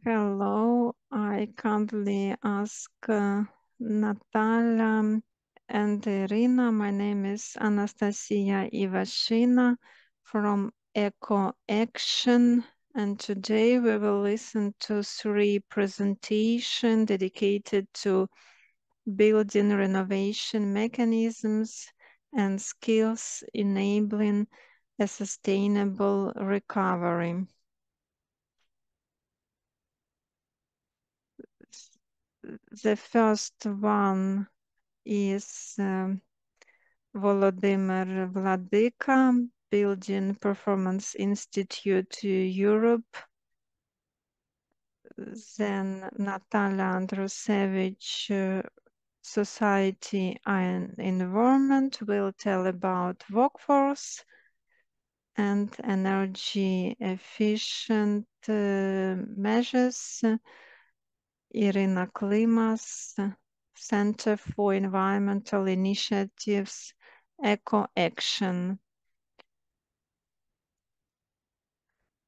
Hello, I kindly ask Nataliia and Iryna. My name is Anastasiia Ivashyna from Ecoaction, and today we will listen to 3 presentations dedicated to building renovation mechanisms and skills enabling a sustainable recovery. The first one is Volodymyr Vladyka, Building Performance Institute Europe. Then Nataliia Andrusevych, Society and Environment, will tell about workforce and energy efficient measures. Iryna Klymas, Center for Environmental Initiatives, Ecoaction.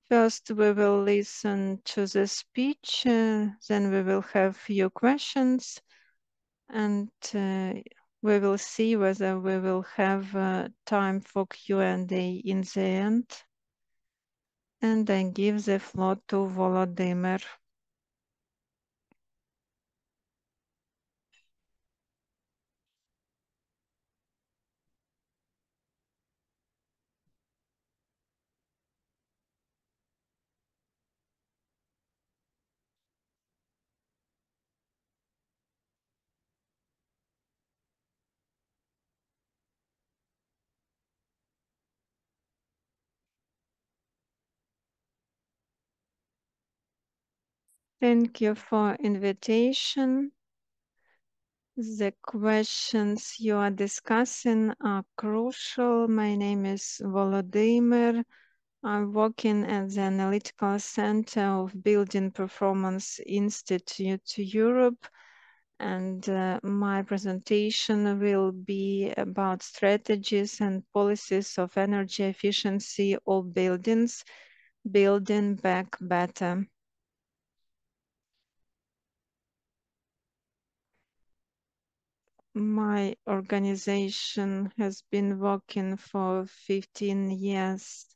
First, we will listen to the speech, then we will have few questions, and we will see whether we will have time for Q&A in the end. And I give the floor to Volodymyr. Thank you for invitation. The questions you are discussing are crucial. My name is Volodymyr. I'm working at the Analytical Center of Building Performance Institute Europe, and my presentation will be about strategies and policies of energy efficiency of buildings, building back better. My organization has been working for 15 years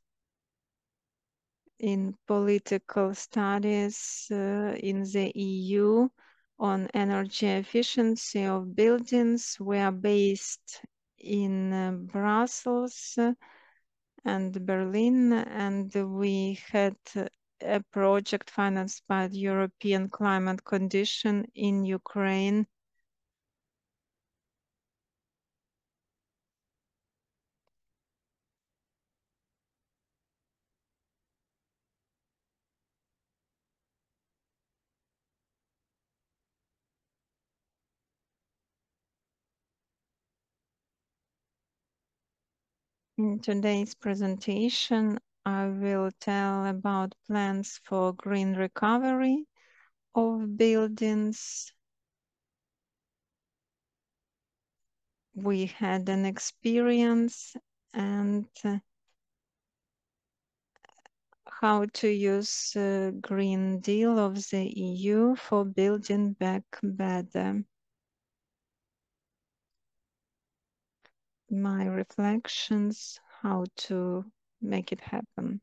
in political studies in the EU on energy efficiency of buildings. We are based in Brussels and Berlin, and we had a project financed by the European Climate Condition in Ukraine. In today's presentation, I will tell about plans for green recovery of buildings. We had an experience and how to use Green Deal of the EU for building back better. My reflections, how to make it happen.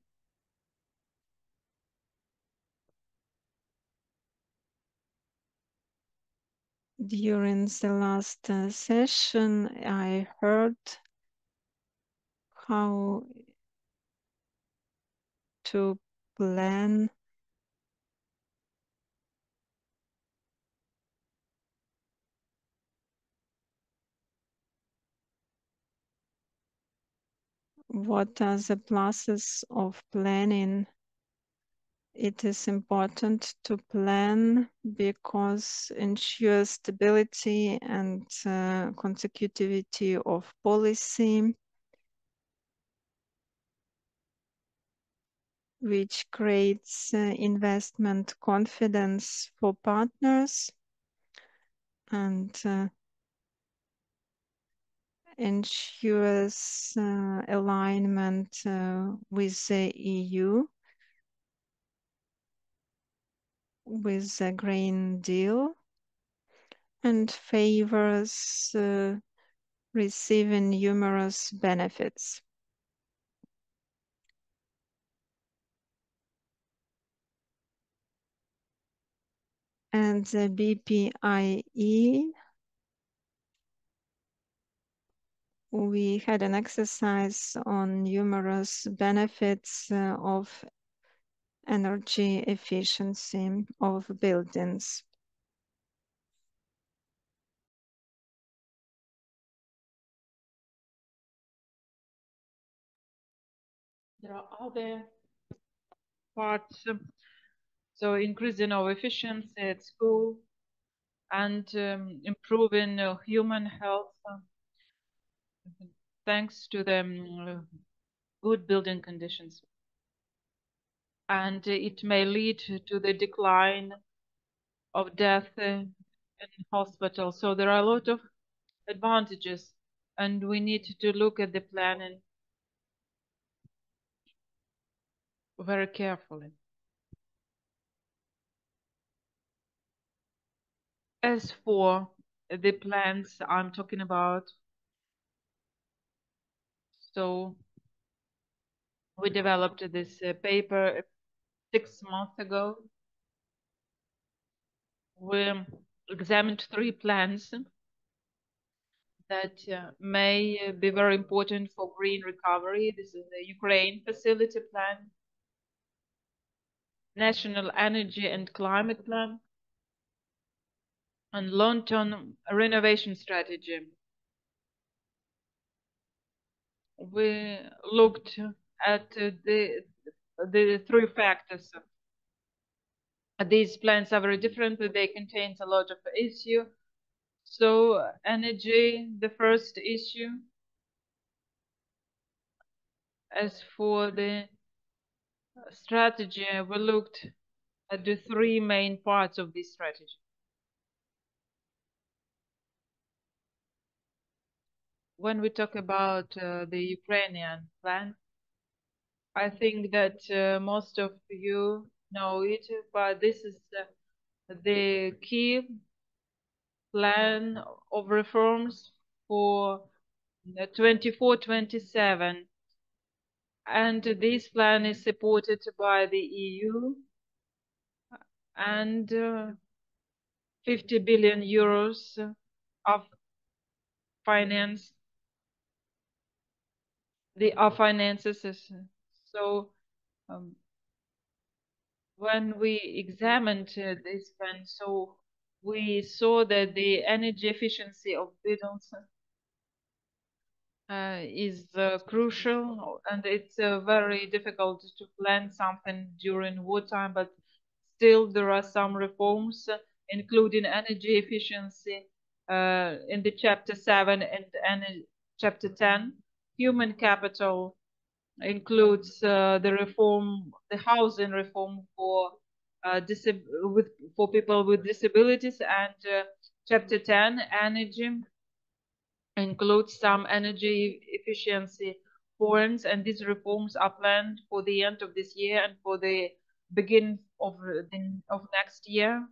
During the last session, I heard how to plan what are the pluses of planning. It is important to plan because ensures stability and consecutivity of policy, which creates investment confidence for partners and ensures alignment with the EU. with the Green Deal and favors receiving numerous benefits. And the BPIE, we had an exercise on numerous benefits of energy efficiency of buildings. There are other parts, so increasing of efficiency at school and improving human health thanks to the good building conditions. And it may lead to the decline of death in hospitals. So there are a lot of advantages, and we need to look at the planning very carefully. As for the plans I'm talking about, so we developed this paper 6 months ago. We examined 3 plans that may be very important for green recovery. This is the Ukraine Facility Plan, National Energy and Climate Plan, and long-term renovation strategy. We looked at the 3 factors. These plans are very different, but they contain a lot of issues. So energy, the first issue. As for the strategy, we looked at the 3 main parts of this strategy. When we talk about the Ukrainian plan, I think that most of you know it, but this is the key plan of reforms for 24-27. And this plan is supported by the EU and 50 billion euros of finance. The finances. So when we examined this plan, so we saw that the energy efficiency of buildings is crucial, and it's very difficult to plan something during wartime, but still there are some reforms, including energy efficiency in the chapter 7 and chapter 10. Human capital includes the reform, the housing reform for for people with disabilities, and chapter 10, energy, includes some energy efficiency points, and these reforms are planned for the end of this year and for the beginning of next year.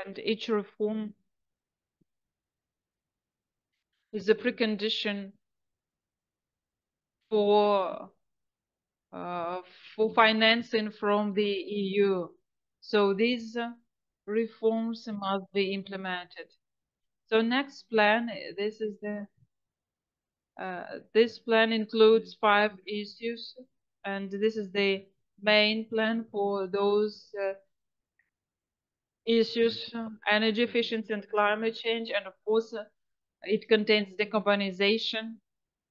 And each reform is a precondition for financing from the EU. So these reforms must be implemented. So next plan, this plan includes 5 issues, and this is the main plan for those issues: energy efficiency and climate change, and of course it contains decarbonization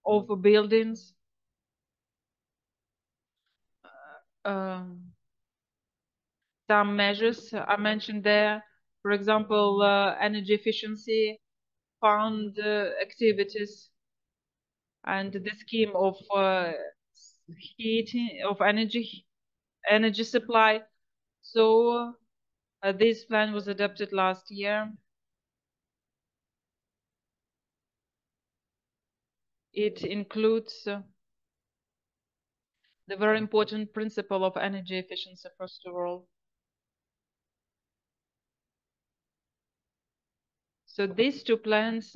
of buildings, some measures are mentioned there. For example, energy efficiency fund activities and the scheme of heating of energy supply. So this plan was adopted last year. It includes the very important principle of energy efficiency, first of all. So these two plans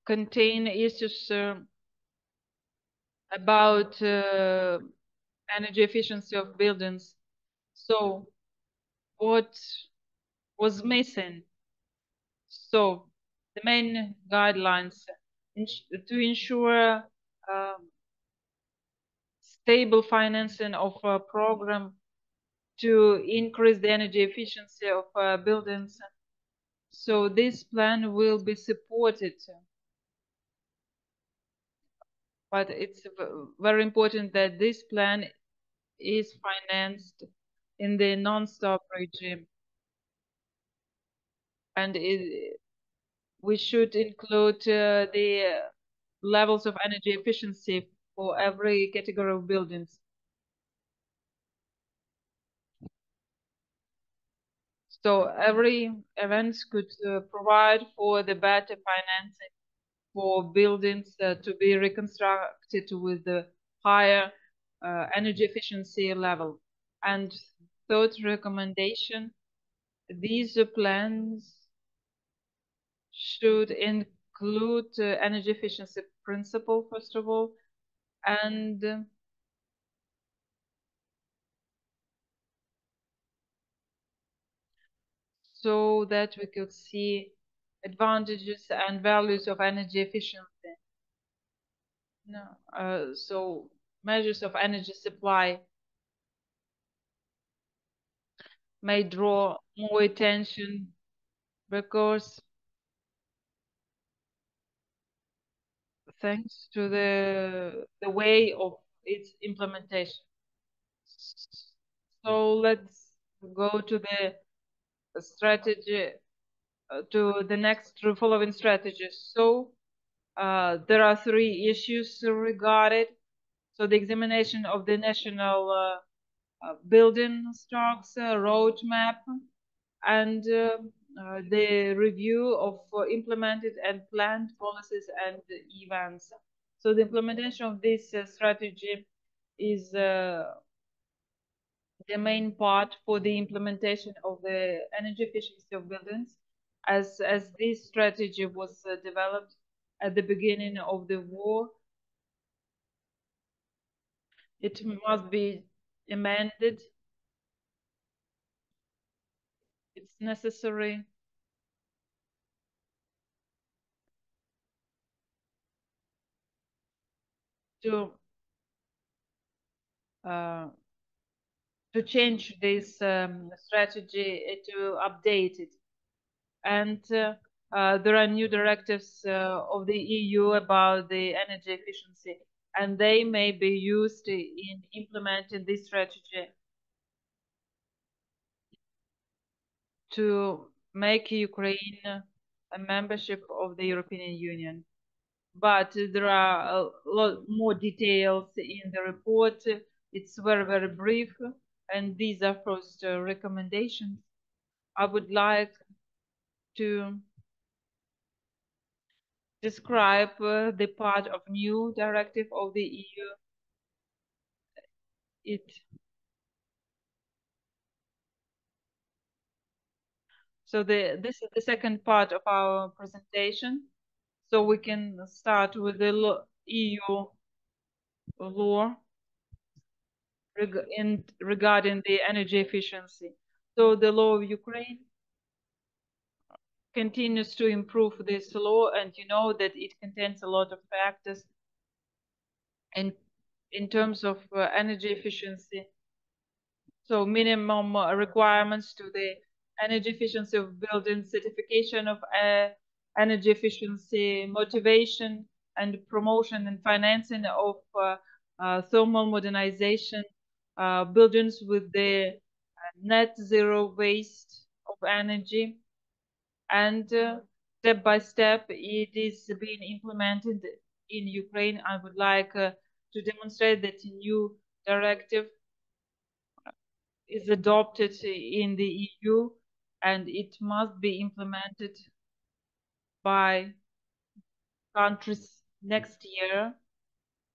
contain issues about energy efficiency of buildings. So what was missing? So the main guidelines to ensure stable financing of a program to increase the energy efficiency of buildings. So this plan will be supported, but it's very important that this plan is financed in the non-stop regime, and we should include the levels of energy efficiency for every category of buildings. So every event could provide for the better financing for buildings to be reconstructed with the higher energy efficiency level. And third recommendation, these plans should include energy efficiency principle, first of all, and so that we could see advantages and values of energy efficiency. No, so measures of energy supply may draw more attention because thanks to the way of its implementation. So let's go to the strategy, to the next following strategies. So there are three issues regarded. So the examination of the national building stocks roadmap, and the review of implemented and planned policies and events. So the implementation of this strategy is the main part for the implementation of the energy efficiency of buildings, as this strategy was developed at the beginning of the war. It must be amended. It's necessary to uh, change this strategy, to update it. And there are new directives of the EU about the energy efficiency, and they may be used in implementing this strategy to make Ukraine a membership of the European Union. But there are a lot more details in the report. It's very, very brief, and these are first recommendations. I would like to describe the part of new directive of the EU. So this is the second part of our presentation. So we can start with the EU law regarding the energy efficiency. So the law of Ukraine continues to improve this law, and you know that it contains a lot of factors in terms of energy efficiency. So minimum requirements to the energy efficiency of buildings, certification of energy efficiency, motivation and promotion and financing of thermal modernization, buildings with the net zero waste of energy, and step by step it is being implemented in Ukraine. I would like to demonstrate that a new directive is adopted in the EU, and it must be implemented by countries next year,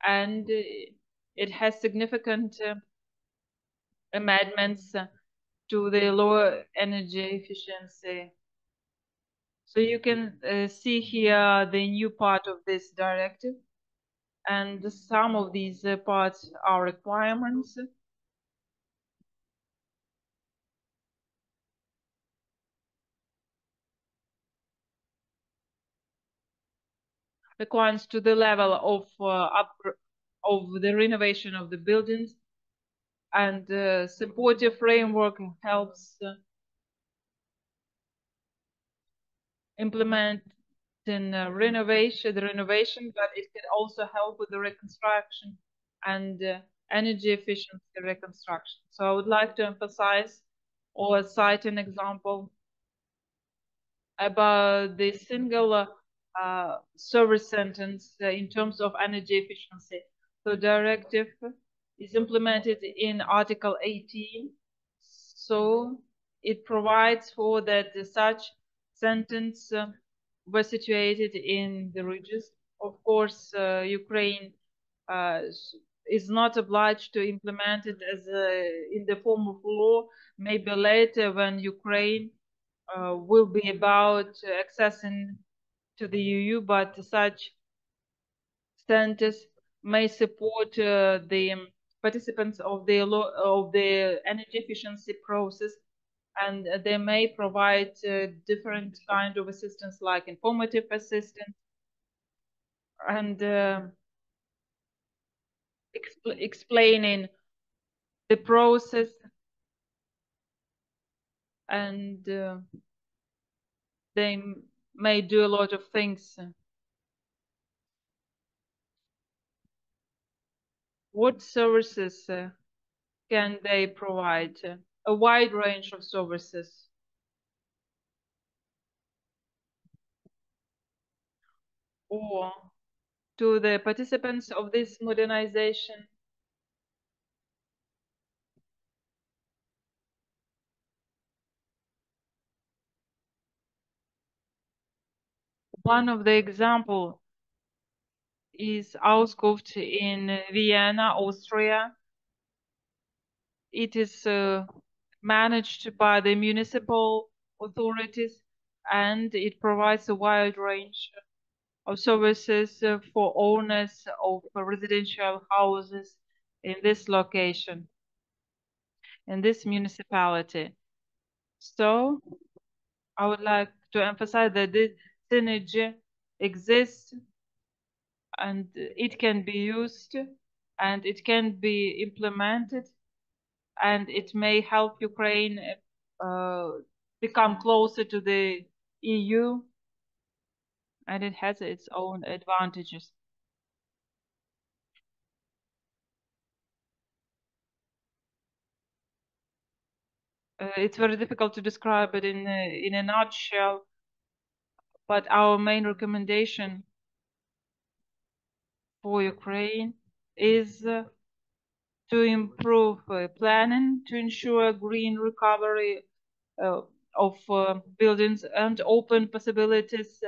and it has significant amendments to the lower energy efficiency. So you can see here the new part of this directive, and some of these parts are requirements. Requirements to the level of the renovation of the buildings, and supportive framework helps implement the renovation, but it can also help with the reconstruction and energy efficiency reconstruction. So I would like to emphasize or cite an example about the single service sentence in terms of energy efficiency. So directive is implemented in Article 18. So it provides for that such sentence were situated in the regions. Of course, Ukraine is not obliged to implement it as in the form of law. Maybe later, when Ukraine will be about accessing to the EU, but such centers may support the participants of the energy efficiency process, and they may provide different kind of assistance, like informative assistance and explaining the process, and they may do a lot of things. What services can they provide? A wide range of services. Or to the participants of this modernization, one of the example is Auskunft in Vienna, Austria. It is managed by the municipal authorities, and it provides a wide range of services for owners of residential houses in this location, in this municipality. So I would like to emphasize that this synergy exists, and it can be used, and it can be implemented, and it may help Ukraine become closer to the EU, and it has its own advantages. It's very difficult to describe it in a nutshell, but our main recommendation for Ukraine is to improve planning to ensure green recovery of buildings, and open possibilities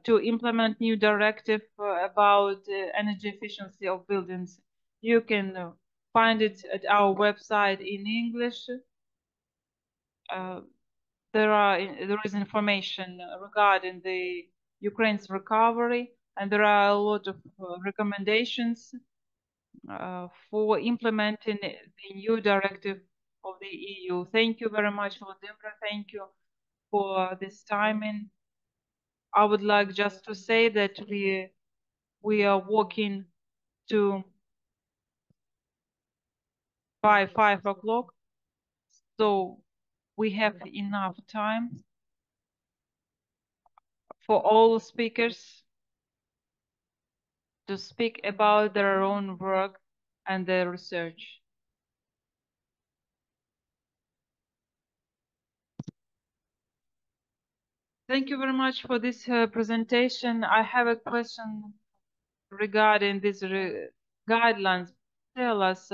to implement new directive about energy efficiency of buildings. You can find it at our website in English. There is information regarding the Ukraine's recovery, and there are a lot of recommendations for implementing the new directive of the EU. Thank you very much, Volodymyr. Thank you for this timing. I would like just to say that we are working to by 5 o'clock, so we have enough time for all speakers to speak about their own work and their research. Thank you very much for this presentation. I have a question regarding these guidelines. Tell us,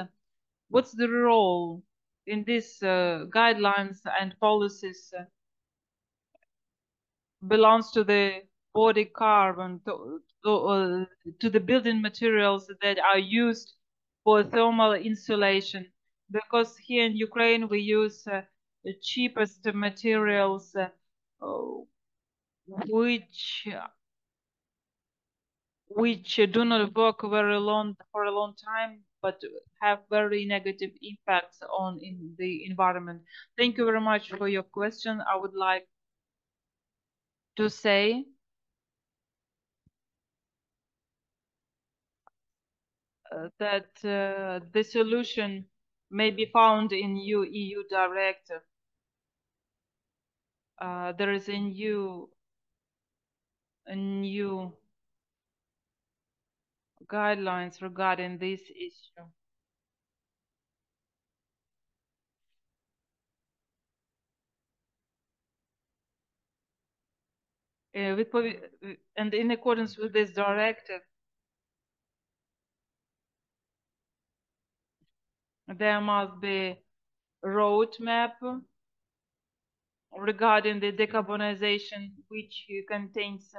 what's the role in these guidelines and policies belongs to the body carbon to the building materials that are used for thermal insulation. Because here in Ukraine we use the cheapest materials, which do not work very long for a long time, but have very negative impacts on in the environment. Thank you very much for your question. I would like to say that the solution may be found in new EU directive. There is a new guidelines regarding this issue. And in accordance with this directive, there must be a roadmap regarding the decarbonization, which contains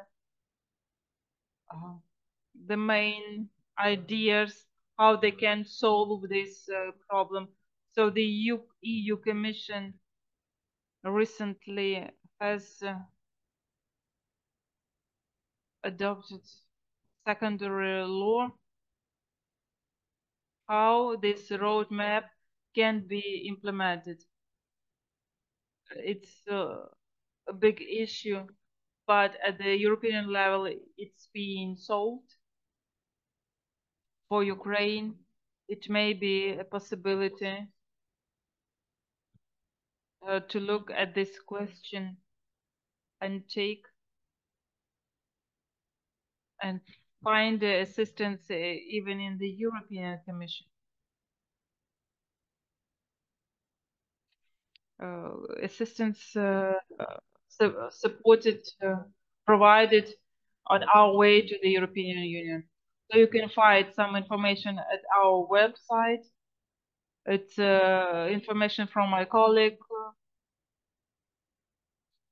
the main ideas how they can solve this problem. So the EU Commission recently has adopted secondary law how this roadmap can be implemented. It's a big issue, but at the European level, it's being solved. For Ukraine, it may be a possibility to look at this question and take and find assistance even in the European Commission. Assistance supported, provided on our way to the European Union. So you can find some information at our website. It's information from my colleague.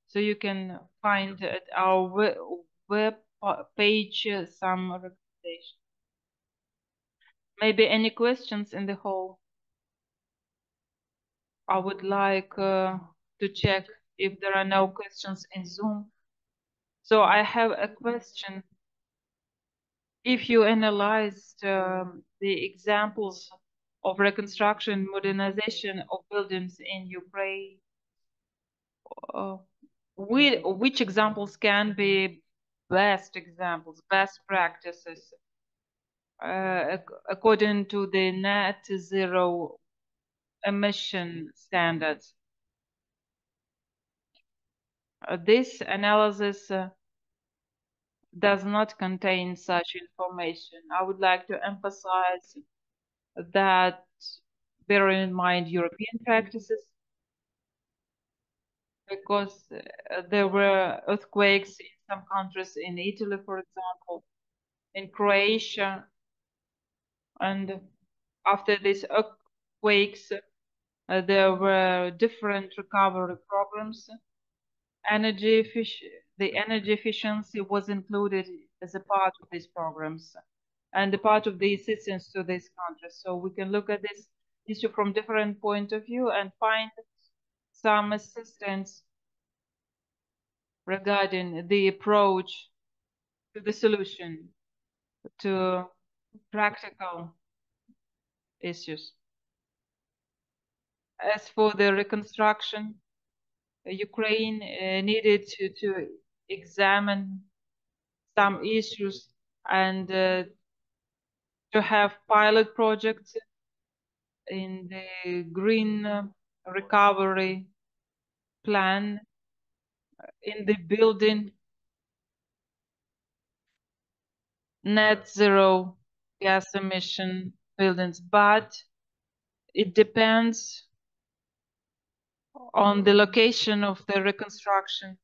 So you can find at our web page some recommendations. Maybe any questions in the hall? I would like to check if there are no questions in Zoom. So I have a question. If you analyzed the examples of reconstruction, modernization of buildings in Ukraine, which examples can be best examples, best practices, according to the net zero emission standards? This analysis does not contain such information. I would like to emphasize that bearing in mind European practices, because there were earthquakes in some countries, in Italy, for example, in Croatia, and after these earthquakes, there were different recovery programs. The energy efficiency was included as a part of these programs and a part of the assistance to these countries. So we can look at this issue from different point of view and find some assistance regarding the approach to the solution to practical issues. As for the reconstruction, Ukraine needed to examine some issues and to have pilot projects in the green recovery plan in the building net zero gas emission buildings, but it depends on the location of the reconstruction.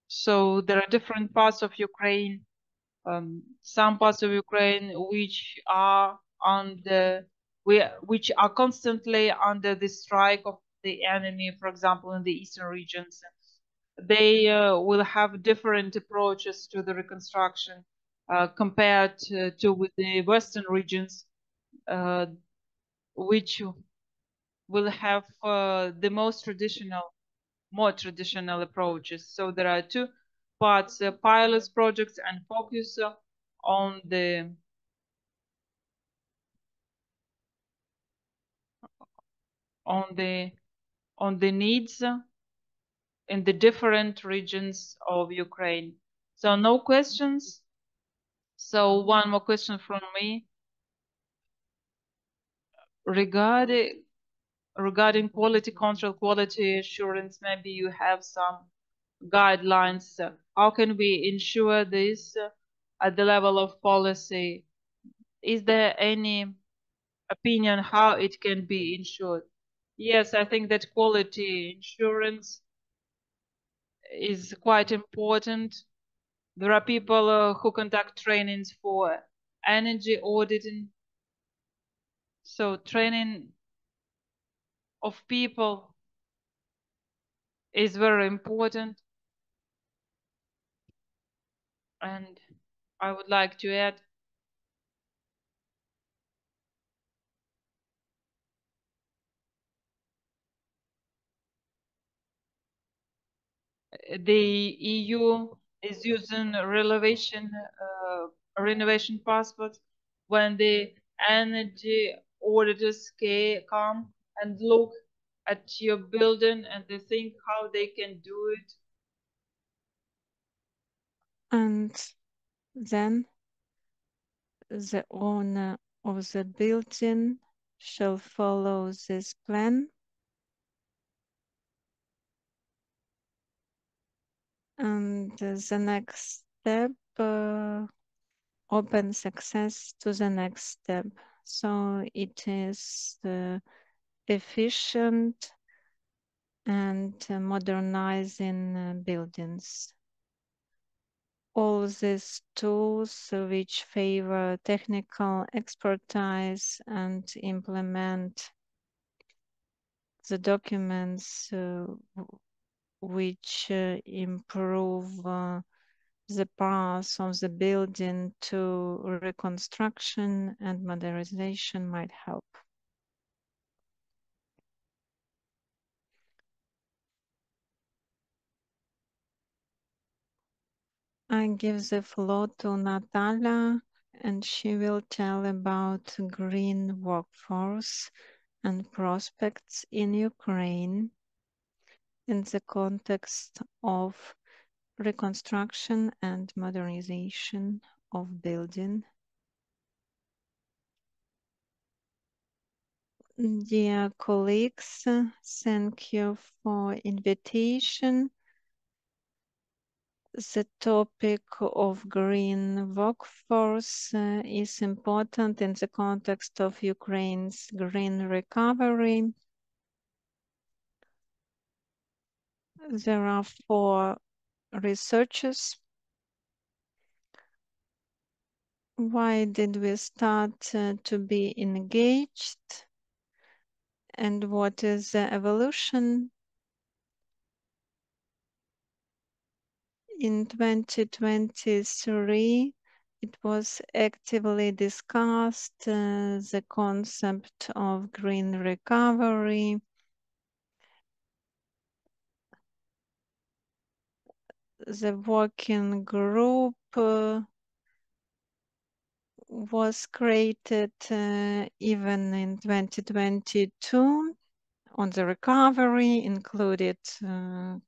So there are different parts of Ukraine, some parts of Ukraine which are constantly under the strike of the enemy, for example, in the eastern regions. they will have different approaches to the reconstruction compared to with the Western regions, which will have the more traditional approaches. So there are two parts: pilot projects and focus on the needs in the different regions of Ukraine. So no questions. So one more question from me regarding quality control, quality assurance. Maybe you have some guidelines. How can we ensure this at the level of policy? Is there any opinion how it can be ensured? Yes, I think that quality insurance is quite important. There are people who conduct trainings for energy auditing. So training of people is very important. And I would like to add the EU is using renovation passports when the energy auditors come and look at your building and they think how they can do it. And then the owner of the building shall follow this plan, and the next step opens access to the next step. So it is efficient and modernizing buildings. All these tools which favor technical expertise and implement the documents which improve the path of the building to reconstruction and modernization might help. I give the floor to Nataliia, and she will tell about green workforce and prospects in Ukraine in the context of reconstruction and modernization of building. Dear colleagues, thank you for invitation. The topic of green workforce is important in the context of Ukraine's green recovery. There are 4 researchers. Why did we start to be engaged? And what is the evolution? In 2023, it was actively discussed, the concept of green recovery. The working group was created even in 2022 on the recovery, included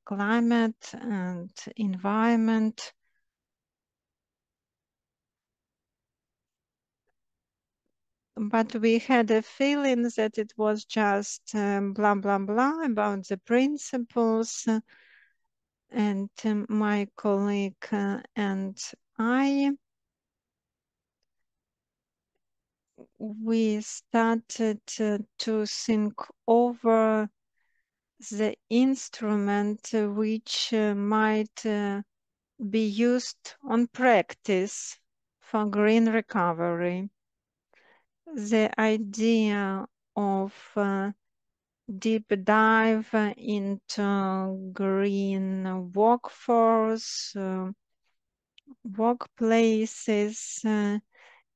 climate and environment. But we had a feeling that it was just blah, blah, blah about the principles. And my colleague and I, we started to think over the instrument which might be used on practice for green recovery. The idea of deep dive into green workforce, workplaces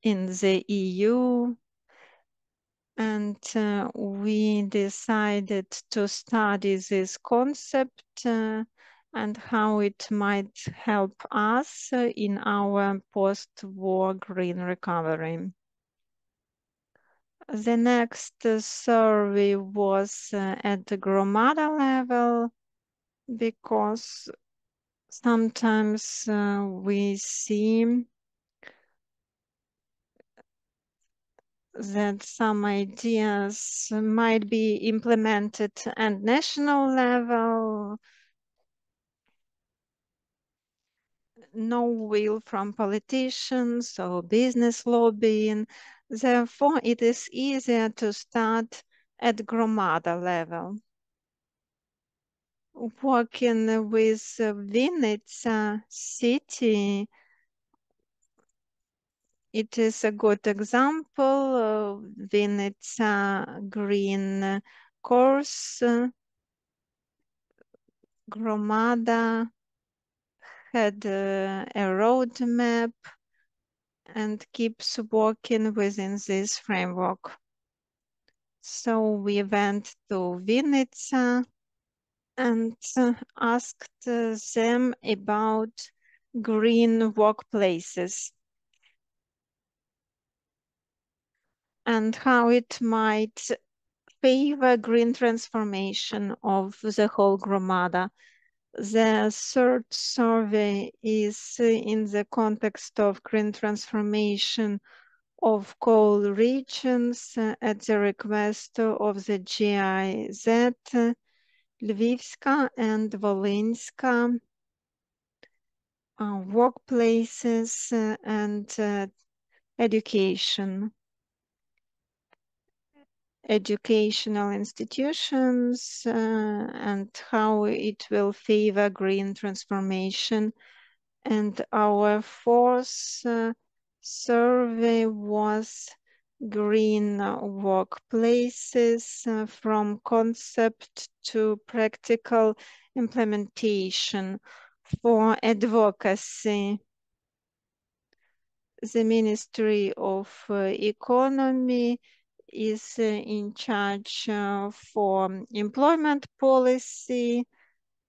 in the EU. And we decided to study this concept and how it might help us in our post-war green recovery. The next survey was at the Gromada level, because sometimes we see that some ideas might be implemented at national level, no will from politicians or business lobbying. Therefore, it is easier to start at Gromada level. Working with Vinnytsia city, it is a good example of Vinnytsia green course. Gromada had a roadmap and keeps working within this framework. So we went to Vinnytsia and asked them about green workplaces and how it might favor green transformation of the whole Gromada. The third survey is in the context of green transformation of coal regions at the request of the GIZ, Lvivska and Volynska workplaces and education. Educational institutions and how it will favor green transformation. And our fourth survey was green workplaces from concept to practical implementation for advocacy. The Ministry of Economy is in charge for employment policy,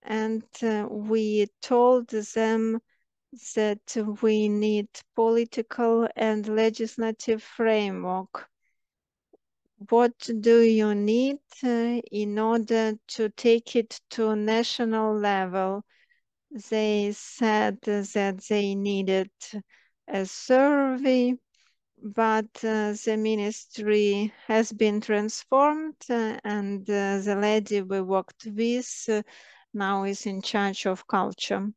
and we told them that we need political and legislative framework. What do you need in order to take it to national level? They said that they needed a survey, but the ministry has been transformed and the lady we worked with now is in charge of culture.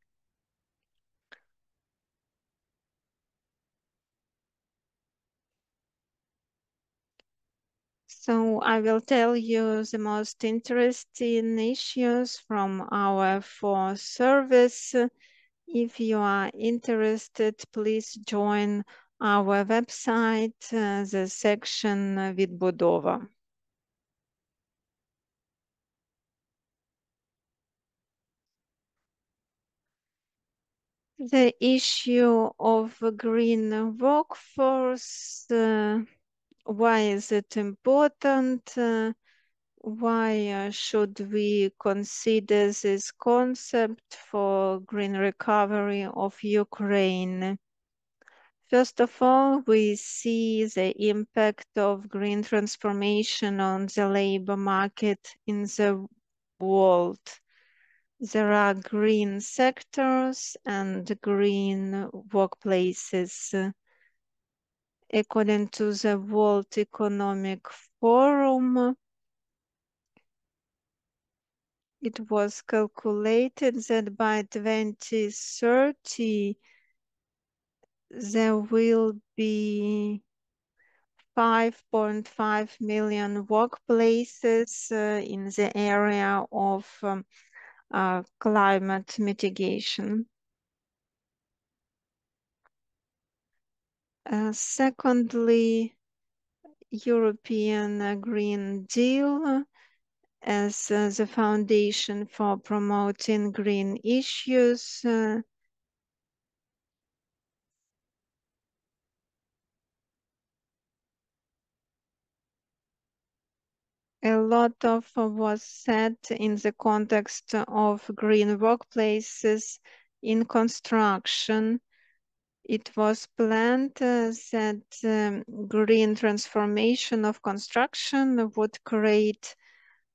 So I will tell you the most interesting issues from our four surveys. If you are interested, please join our website, the section Відбудова. The issue of green workforce, why is it important? Why should we consider this concept for green recovery of Ukraine? First of all, we see the impact of green transformation on the labor market in the world. There are green sectors and green workplaces. According to the World Economic Forum, it was calculated that by 2030, there will be 5.5 million workplaces in the area of climate mitigation. Secondly, European Green Deal as the foundation for promoting green issues. A lot of was said in the context of green workplaces in construction. It was planned that green transformation of construction would create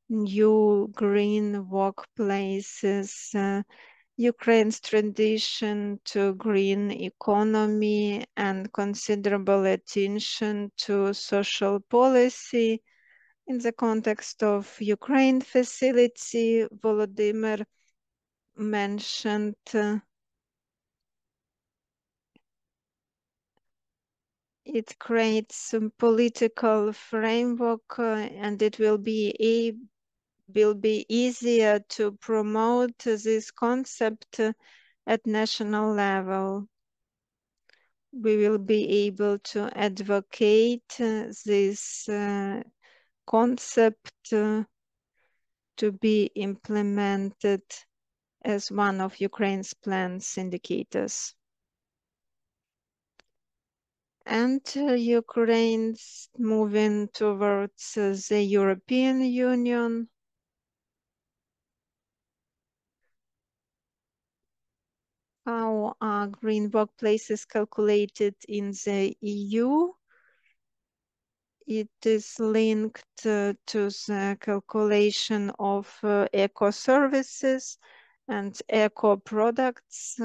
new green workplaces. Ukraine's transition to green economy and considerable attention to social policy in the context of Ukraine facility. Volodymyr mentioned it creates a political framework and it will be easier to promote this concept at national level. We will be able to advocate this concept to be implemented as one of Ukraine's plans indicators. And Ukraine's moving towards the European Union. How are green workplaces calculated in the EU? It is linked to the calculation of eco services and eco products.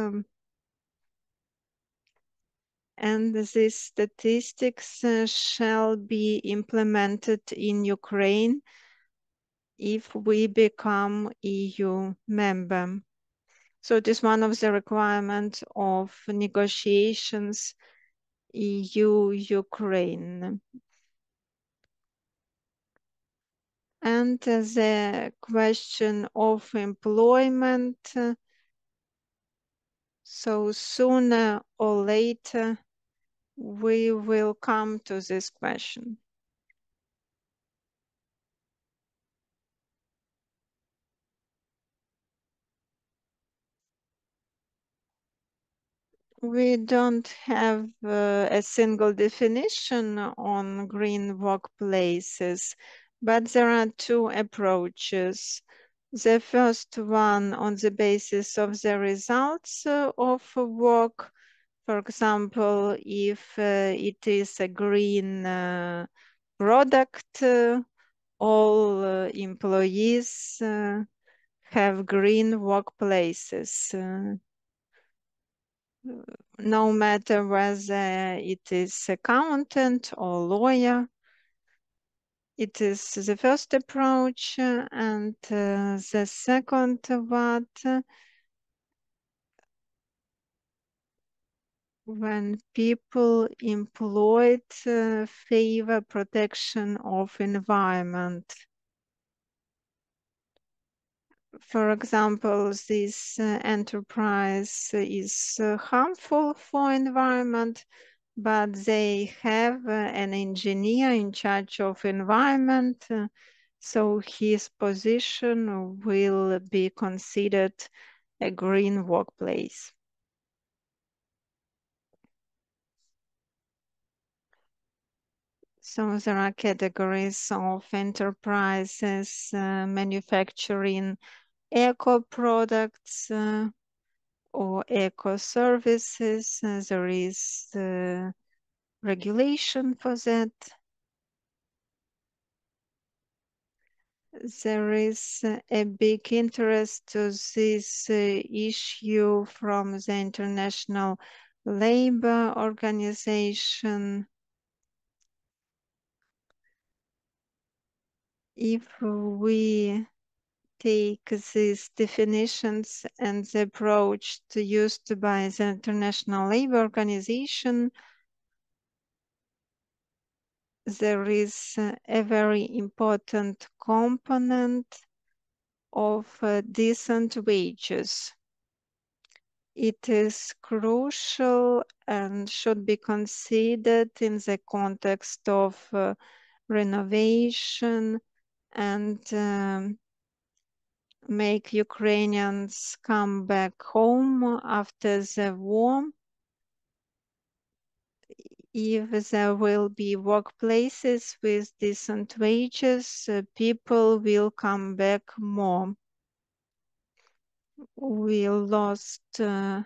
And these statistics shall be implemented in Ukraine if we become EU member. So it is one of the requirements of negotiations EU-Ukraine. And the question of employment, so sooner or later we will come to this question. We don't have a single definition on green workplaces, but there are two approaches. The first one on the basis of the results of work. For example, if it is a green product, all employees have green workplaces. No matter whether it is accountant or lawyer. It is the first approach, and the second one, when people employed favor protection of environment. For example, this enterprise is harmful for environment, but they have an engineer in charge of environment, so his position will be considered a green workplace. So there are categories of enterprises manufacturing eco products or eco services. There is regulation for that. There is a big interest to this issue from the International Labour Organization. If we take these definitions and the approach used by the International Labour Organization, there is a very important component of decent wages. It is crucial and should be considered in the context of renovation and make Ukrainians come back home after the war. If there will be workplaces with decent wages, people will come back more. We lost a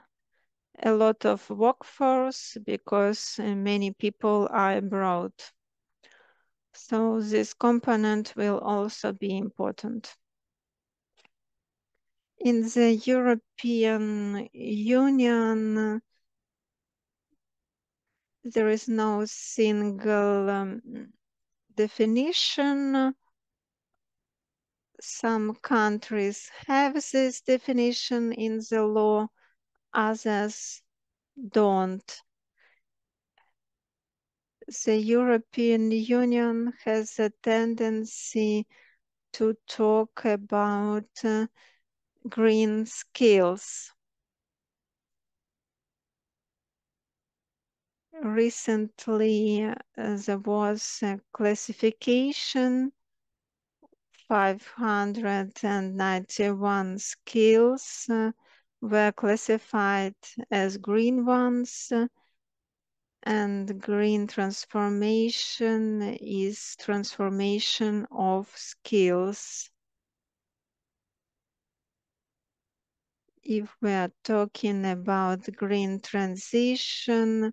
lot of workforce because many people are abroad. So this component will also be important. In the European Union, there is no single definition. Some countries have this definition in the law, others don't. The European Union has a tendency to talk about green skills. Recently, there was a classification, 591 skills were classified as green ones, and green transformation is transformation of skills. If we are talking about green transition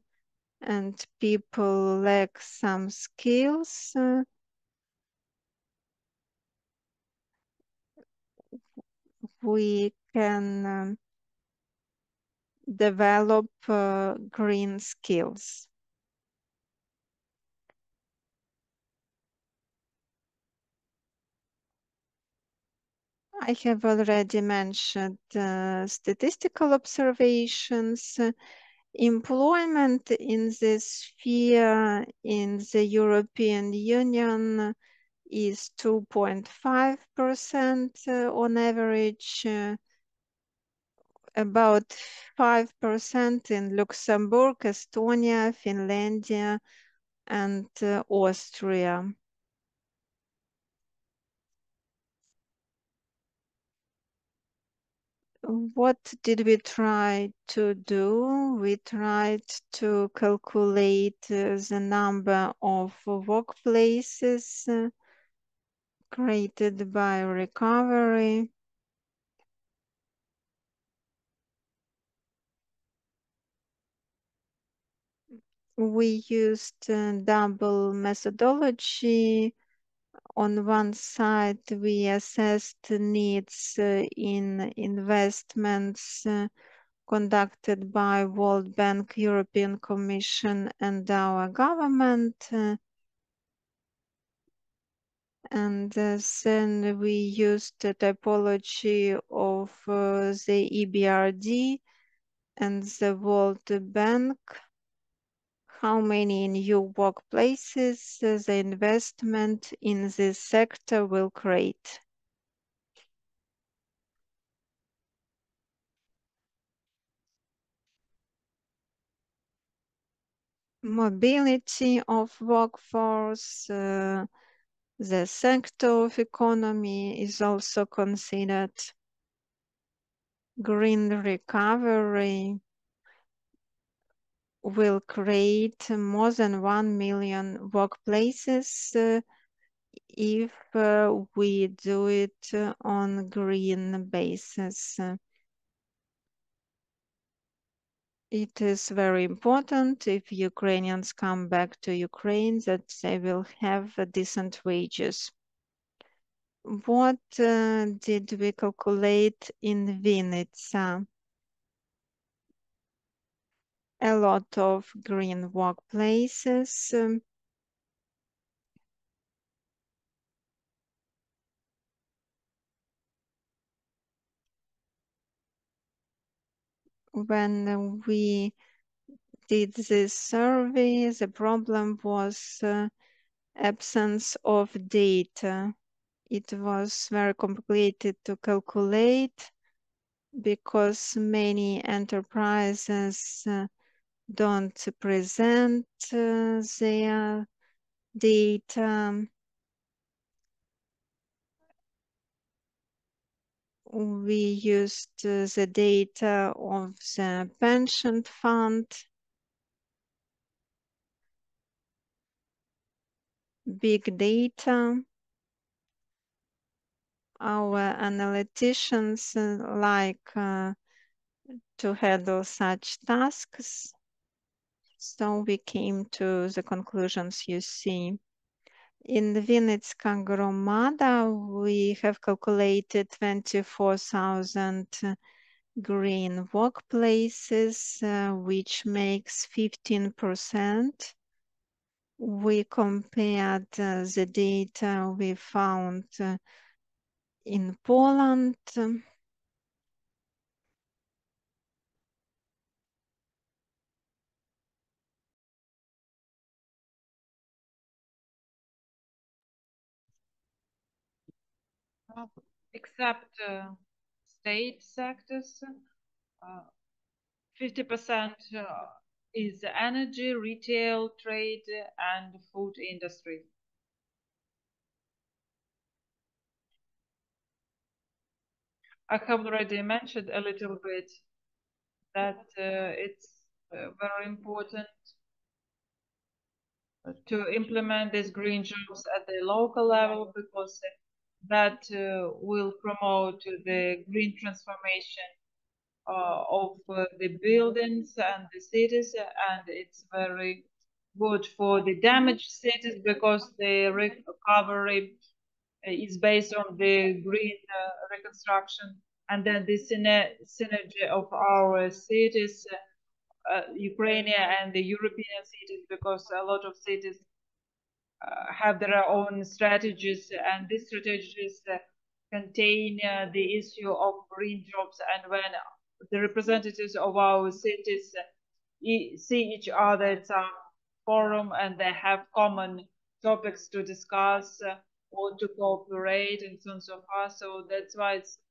and people lack some skills, we can develop green skills. I have already mentioned statistical observations. Employment in this sphere in the European Union is 2.5% on average, about 5% in Luxembourg, Estonia, Finlandia, and Austria. What did we try to do? We tried to calculate the number of workplaces created by recovery. We used double methodology. On one side, we assessed needs in investments conducted by World Bank, European Commission, and our government. And then we used the typology of the EBRD and the World Bank, how many new workplaces the investment in this sector will create. Mobility of workforce, the sector of economy is also considered. Green recovery will create more than 1 million workplaces if we do it on green basis. It is very important if Ukrainians come back to Ukraine that they will have decent wages. What did we calculate in Vinnytsia? A lot of green workplaces. When we did this survey, the problem was absence of data. It was very complicated to calculate because many enterprises don't present their data. we used the data of the pension fund, big data. Our analyticians like to handle such tasks. So we came to the conclusions you see. In Vinnytska Gromada, we have calculated 24,000 green workplaces, which makes 15%. We compared the data we found in Poland. Except state sectors, 50% is energy, retail, trade, and food industry. I have already mentioned a little bit that it's very important to implement these green jobs at the local level, because that will promote the green transformation of the buildings and the cities, and it's very good for the damaged cities because the recovery is based on the green reconstruction, and then the synergy of our cities, Ukrainian and the European cities, because a lot of cities have their own strategies, and these strategies contain the issue of green jobs. And when the representatives of our cities see each other at some forum and they have common topics to discuss or to cooperate and so on and so forth, so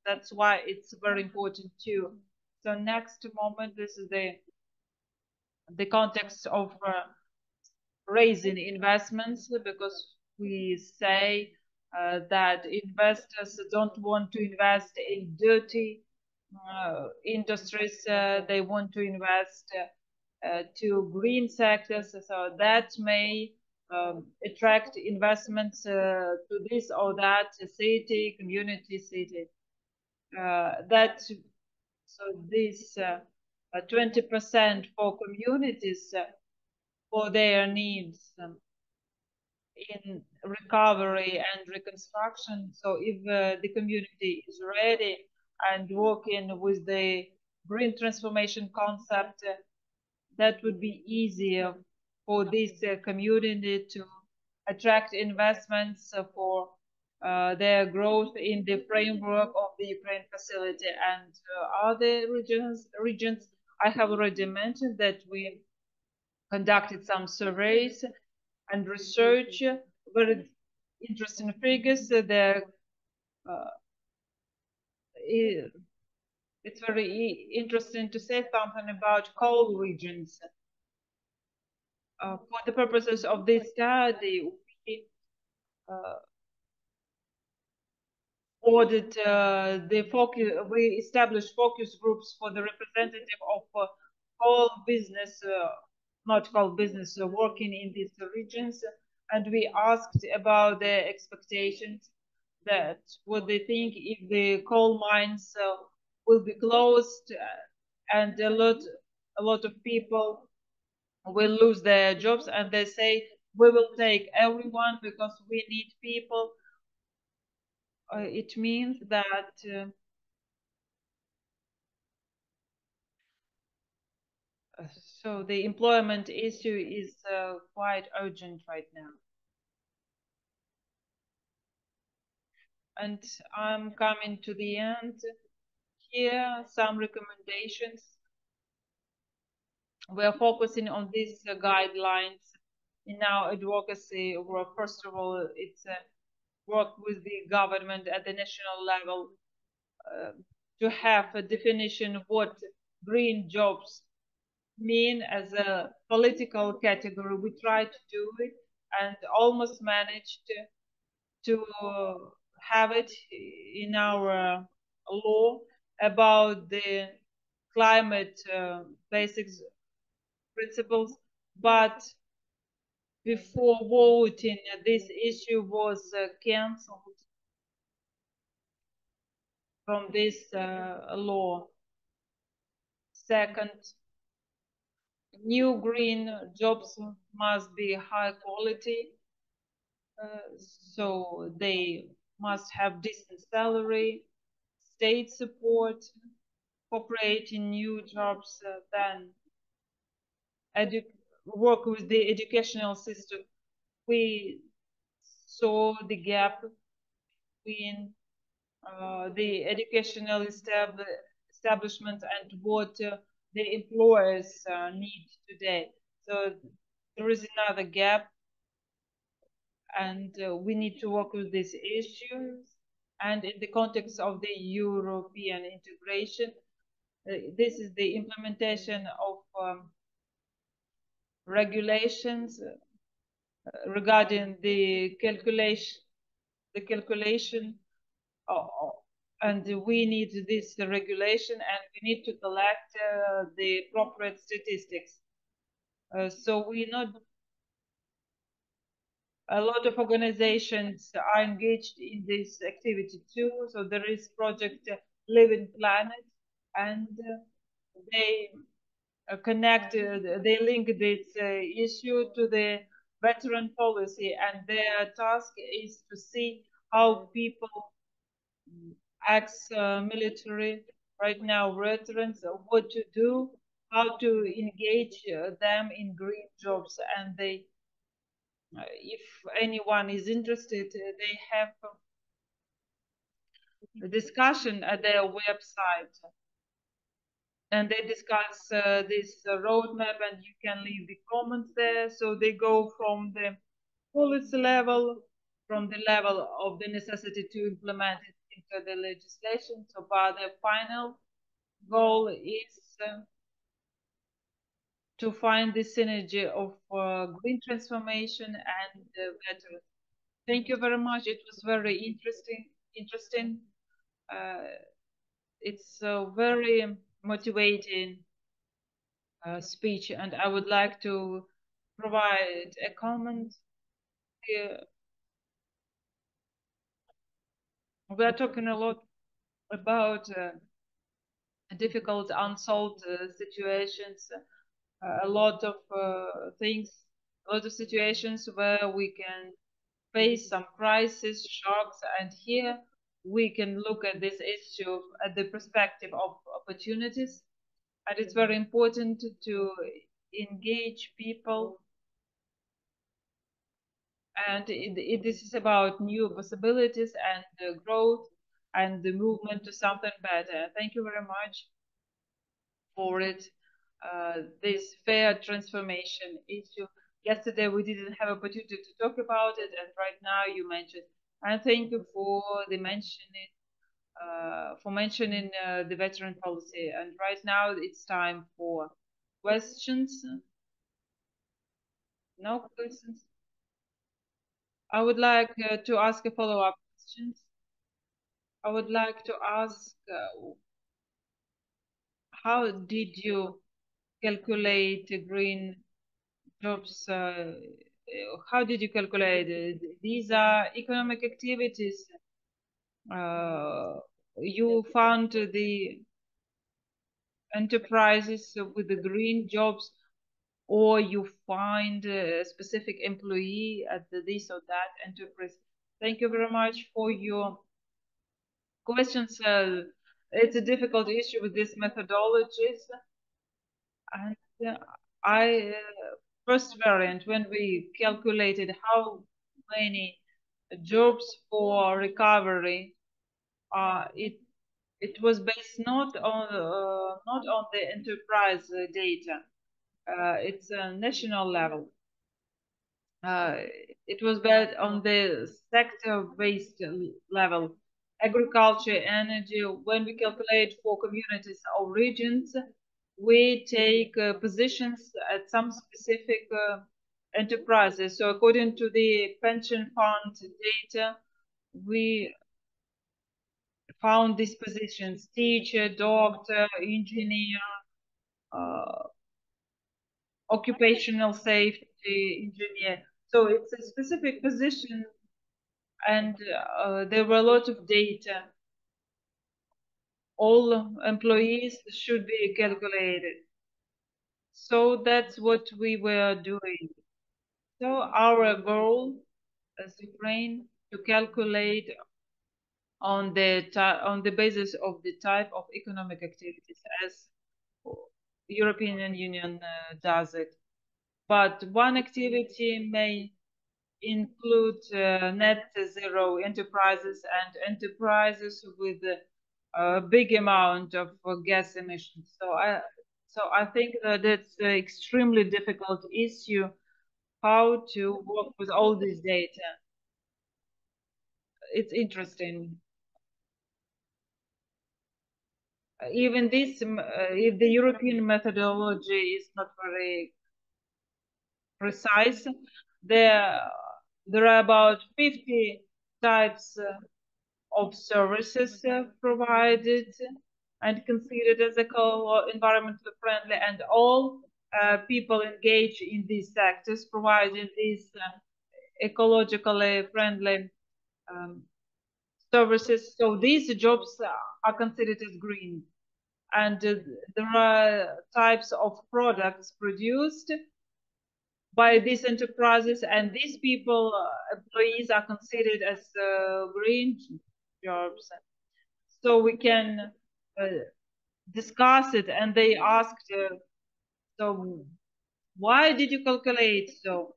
that's why it's very important too. So next moment, this is the context of raising investments, because we say that investors don't want to invest in dirty industries. They want to invest to green sectors, so that may attract investments to this or that city, community city. That so this 20% for communities for their needs in recovery and reconstruction. So if the community is ready and working with the green transformation concept, that would be easier for this community to attract investments for their growth in the framework of the Ukraine facility. And other regions, I have already mentioned that we conducted some surveys and research, very interesting figures. It's very interesting to say something about coal regions. For the purposes of this study, we we established focus groups for the representative of coal business, not coal business, working in these regions, and we asked about their expectations, that what they think if the coal mines will be closed, and a lot of people will lose their jobs, and they say we will take everyone because we need people. It means that so the employment issue is quite urgent right now. And I'm coming to the end. Here, some recommendations. We are focusing on these guidelines in our advocacy work. First of all, it's work with the government at the national level to have a definition of what green jobs mean as a political category. We tried to do it and almost managed to have it in our law about the climate basics principles, but before voting, this issue was cancelled from this law. Second, new green jobs must be high quality, so they must have decent salary, state support for creating new jobs, then work with the educational system. We saw the gap between the educational establishment and what the employers need today. So there is another gap, and we need to work with these issues. And in the context of the European integration, this is the implementation of regulations regarding the calculation, and we need this regulation, and we need to collect the appropriate statistics. So a lot of organizations are engaged in this activity too. So there is project Living Planet, and they they link this issue to the veteran policy, and their task is to see how people ex-military right now veterans what to do, how to engage them in green jobs, and they if anyone is interested, they have a discussion at their website, and they discuss this roadmap, and you can leave the comments there. So they go from the policy level, from the level of the necessity to implement it into the legislation. So, but the final goal is to find the synergy of green transformation and veterans. Thank you very much. It was very interesting. It's a very motivating speech, and I would like to provide a comment here. We are talking a lot about difficult, unsolved situations, a lot of things, a lot of situations where we can face some crisis, shocks, and here we can look at this issue at the perspective of opportunities. And it's very important to engage people, and this is about new possibilities and growth and the movement to something better. Thank you very much for it. This fair transformation issue. Yesterday we didn't have opportunity to talk about it, and right now you mentioned. And thank you for the mentioning, the veteran policy. And right now it's time for questions. No questions. I would like to ask a follow-up questions. I would like to ask, how did you calculate green jobs? How did you calculate it? These are economic activities. You found the enterprises with the green jobs, or you find a specific employee at this or that enterprise. Thank you very much for your questions. It's a difficult issue with these methodologies. And first variant, when we calculated how many jobs for recovery, it was based not on the enterprise data. It's a national level. It was based on the sector-based level, agriculture, energy. When we calculate for communities or regions, we take positions at some specific enterprises. So according to the pension fund data, we found these positions: teacher, doctor, engineer, occupational safety engineer. So it's a specific position, and there were a lot of data. All employees should be calculated. So that's what we were doing. So our goal as Ukraine to calculate on the basis of the type of economic activities as European Union does it. But one activity may include net zero enterprises and enterprises with a big amount of gas emissions. So I think that it's an extremely difficult issue how to work with all this data. It's interesting. Even this, if the European methodology is not very precise, there are about 50 types of services provided and considered as environmentally friendly, and all people engaged in these sectors providing these ecologically friendly services. So these jobs are considered as green, and there are types of products produced by these enterprises, and these people, employees, are considered as green jobs. So we can discuss it, and they asked, so why did you calculate so,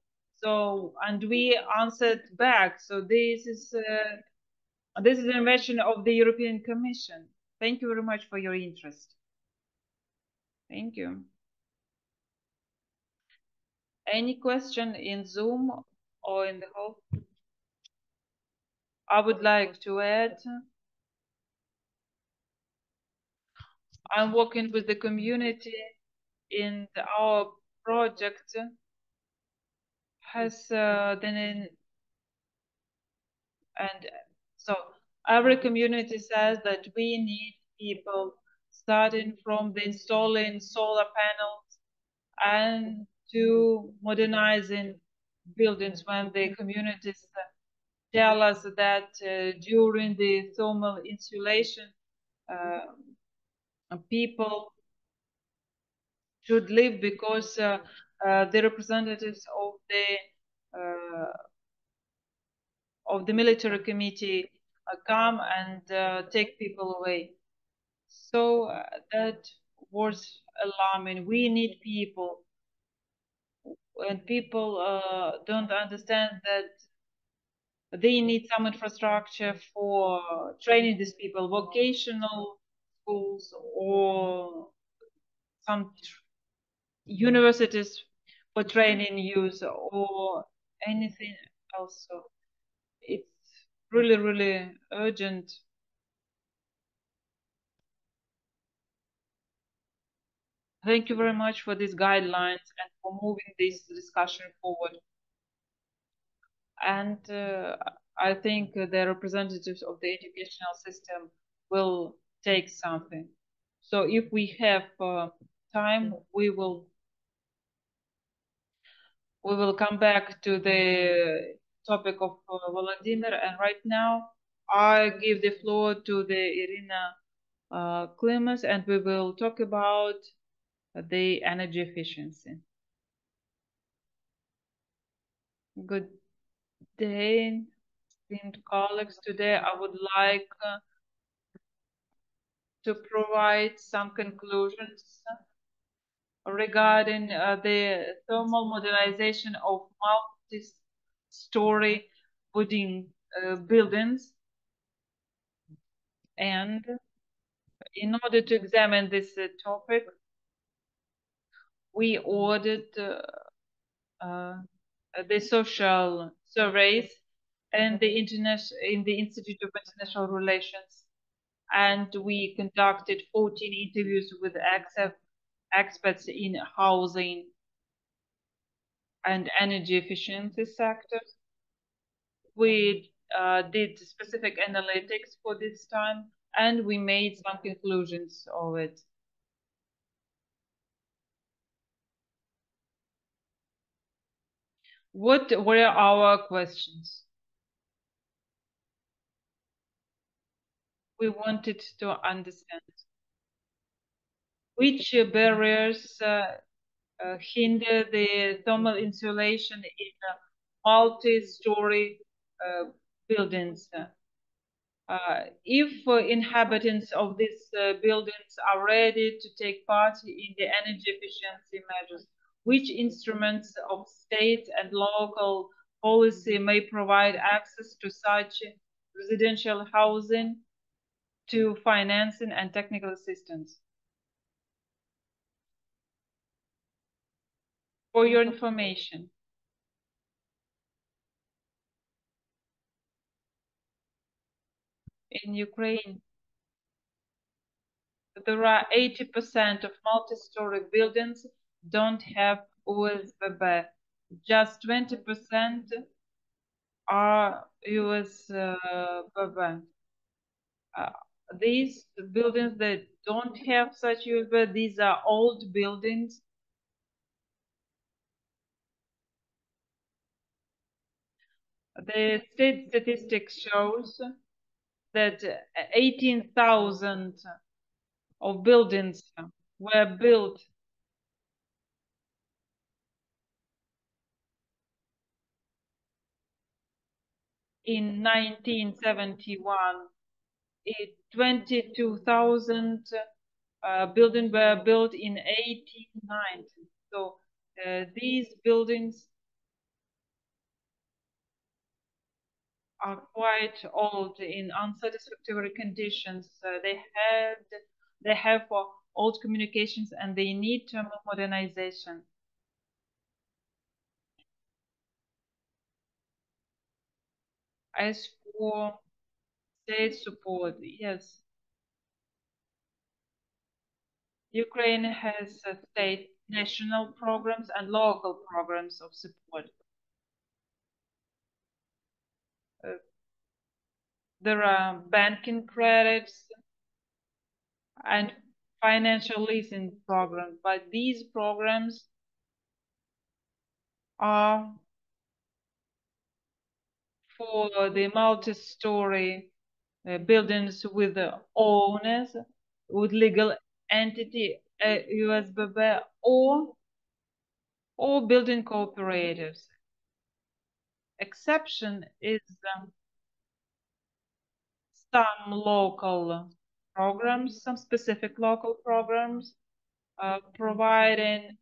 and we answered back. So this is an invention of the European Commission. Thank you very much for your interest. Thank you. Any question in Zoom or in the hall? I would like to add, I'm working with the community in our project has and so every community says that we need people starting from the installing solar panels and to modernizing buildings. When the communities tell us that during the thermal insulation, people should live because the representatives of the military committee come and take people away. So that was alarming. We need people, and people don't understand that they need some infrastructure for training these people, vocational schools or some universities for training youth or anything else. So it's really, really urgent. Thank you very much for these guidelines and for moving this discussion forward. And I think the representatives of the educational system will take something. So if we have time, we will come back to the topic of Volodymyr. And right now, I give the floor to the Iryna Klymas, and we will talk about the energy efficiency. Good day, esteemed colleagues. Today, I would like to provide some conclusions regarding the thermal modernization of multi-storey buildings. And in order to examine this topic, we ordered the social surveys and in the Institute of International Relations, and we conducted 14 interviews with experts in housing and energy efficiency sectors. We did specific analytics for this time, and we made some conclusions of it. What were our questions? We wanted to understand which barriers hinder the thermal insulation in multi-story buildings. If inhabitants of these buildings are ready to take part in the energy efficiency measures, which instruments of state and local policy may provide access to such residential housing, to financing and technical assistance? For your information, in Ukraine, there are 80% of multi-story buildings don't have OSBB. Just 20% are USBB. These buildings that don't have such USBB, these are old buildings. The state statistics shows that 18,000 of buildings were built in 1971. 22,000 buildings were built in 1890. So these buildings are quite old in unsatisfactory conditions. They have old communications and they need thermal modernization. As for state support, yes, Ukraine has state national programs and local programs of support. There are banking credits and financial leasing programs, but these programs are for the multi-story buildings with the owners, with legal entity, USBB, or building cooperatives. Exception is some local programs, some specific local programs providing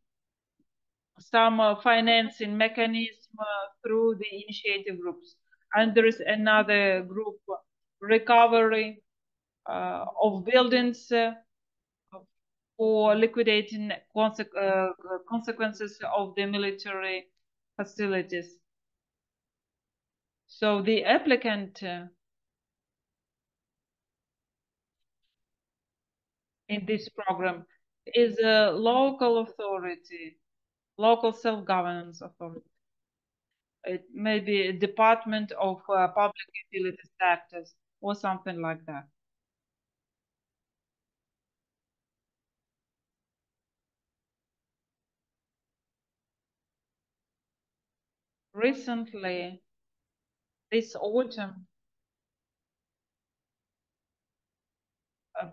some financing mechanism through the initiative groups. And there is another group, recovery of buildings for liquidating consequences of the military facilities. So the applicant in this program is a local authority, local self-governance authority. It may be a department of public utility sectors or something like that. Recently, this autumn, a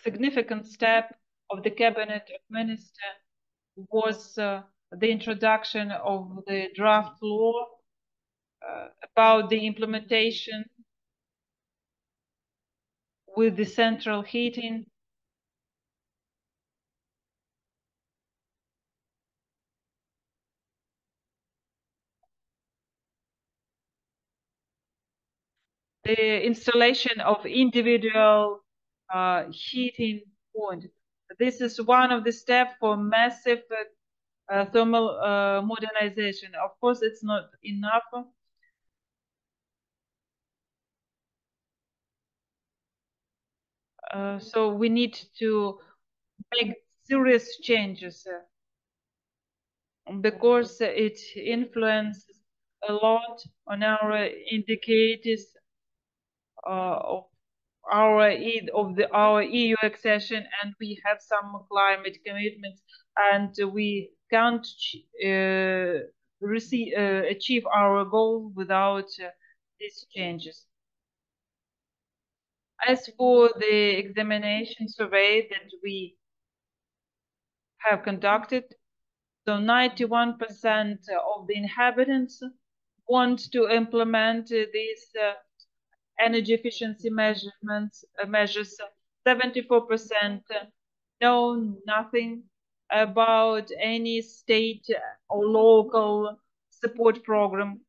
significant step of the Cabinet of Ministers was the introduction of the draft law about the implementation with the central heating. The installation of individual heating point. This is one of the steps for massive thermal modernization. Of course, it's not enough. So we need to make serious changes because it influences a lot on our indicators of our EU accession, and we have some climate commitments, and we can't achieve our goal without these changes. As for the examination survey that we have conducted, so 91% of the inhabitants want to implement these energy efficiency measures. 74% know nothing about any state or local support program.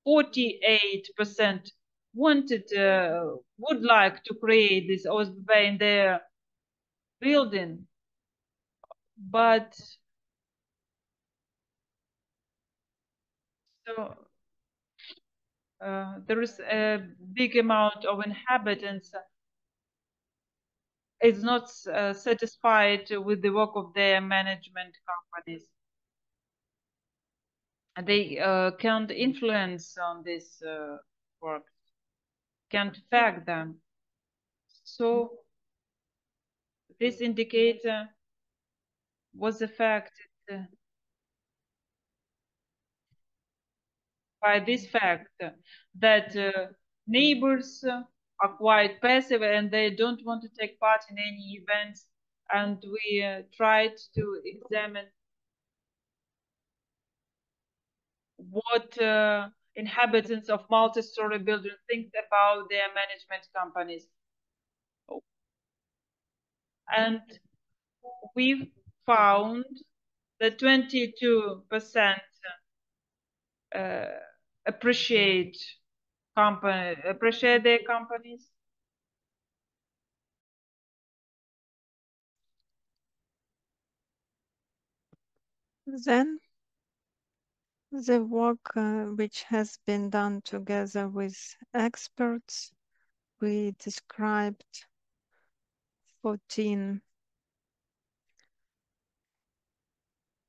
48% would like to create this OSB in their building, but so there is a big amount of inhabitants is not satisfied with the work of their management companies. And they can't influence on this work, can't affect them. So this indicator was affected by this fact that neighbors are quite passive and they don't want to take part in any events. And we tried to examine what inhabitants of multi-story buildings think about their management companies. And we found that 22% appreciate their companies. Then the work which has been done together with experts, we described 14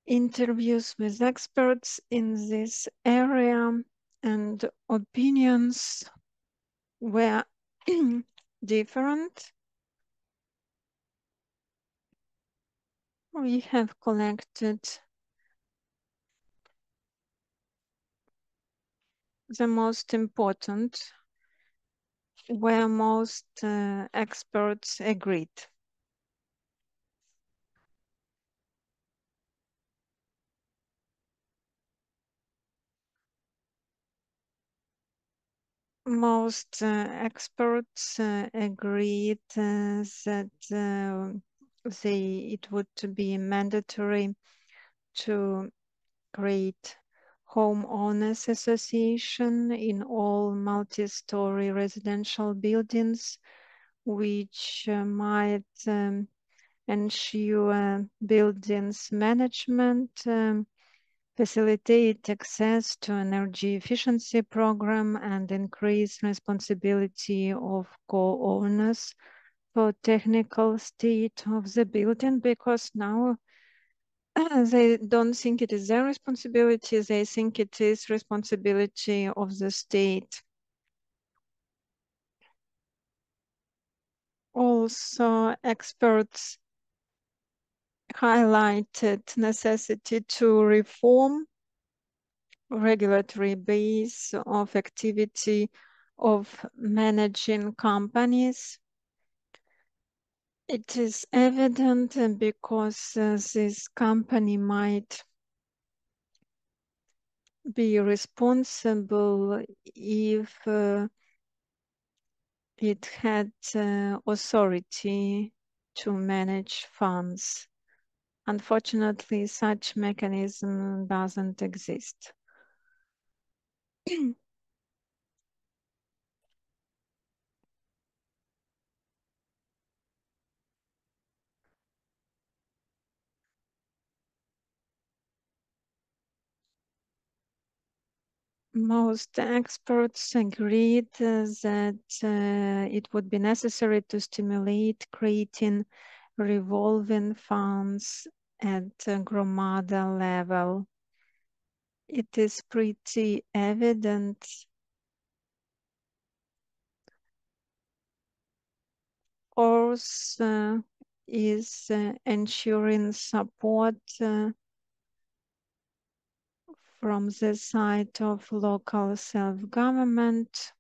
interviews with experts in this area, and opinions were different. We have collected the most important, where most experts agreed. Most experts agreed that it would be mandatory to create homeowners association in all multi-story residential buildings, which might ensure buildings management, facilitate access to energy efficiency program, and increase responsibility of co-owners for technical state of the building, because now they don't think it is their responsibility, they think it is responsibility of the state. Also, experts highlighted necessity to reform regulatory base of activity of managing companies. It is evident because this company might be responsible if it had authority to manage funds. Unfortunately, such mechanism doesn't exist. Most experts agreed that it would be necessary to stimulate creating revolving funds at gromada level. It is pretty evident course, is ensuring support from the side of local self-government,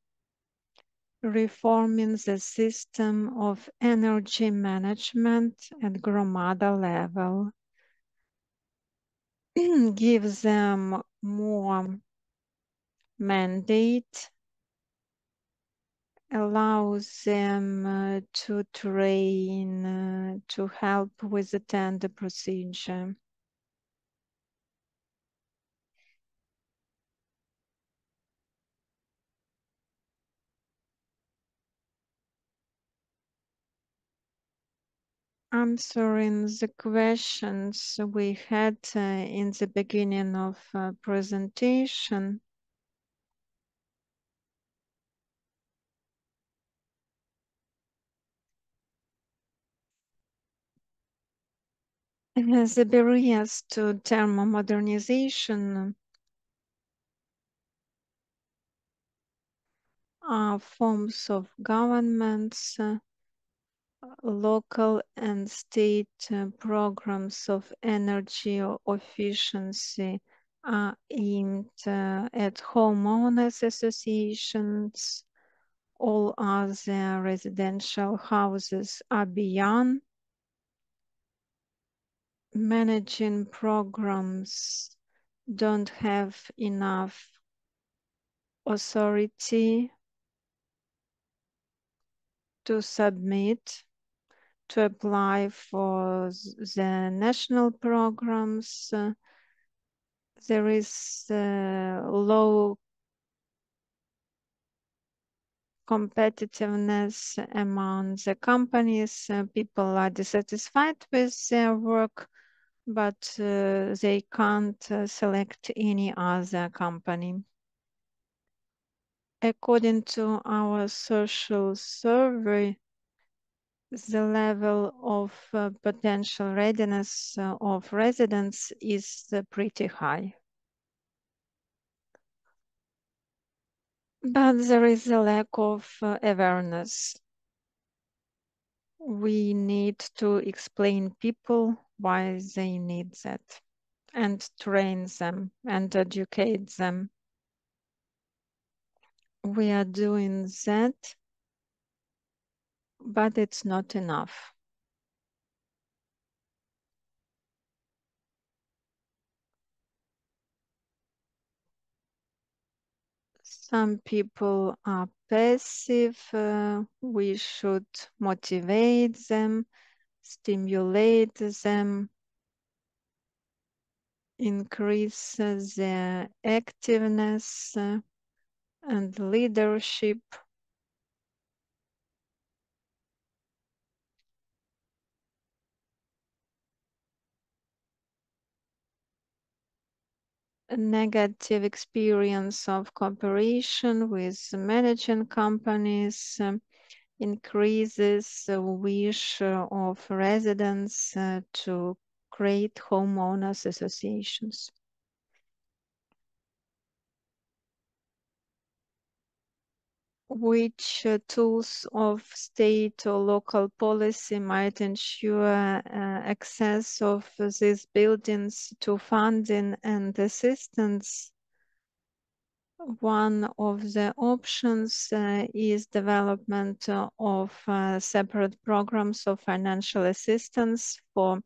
reforming the system of energy management at Gromada level, gives them more mandate, allows them to train, to help with the tender procedure. Answering the questions we had in the beginning of presentation. The barriers to thermal modernization are forms of governments, local and state programs of energy efficiency are aimed at homeowners associations. All other residential houses are beyond. Managing programs don't have enough authority to submit, to apply for the national programs. There is low competitiveness among the companies. People are dissatisfied with their work, but they can't select any other company. According to our social survey, the level of potential readiness of residents is pretty high. But there is a lack of awareness. We need to explain people why they need that and train them and educate them. We are doing that, but it's not enough. Some people are passive. We should motivate them, stimulate them, increase their activeness and leadership. A negative experience of cooperation with managing companies increases the wish of residents to create homeowners associations. Which tools of state or local policy might ensure access of these buildings to funding and assistance? One of the options is development of separate programs of financial assistance for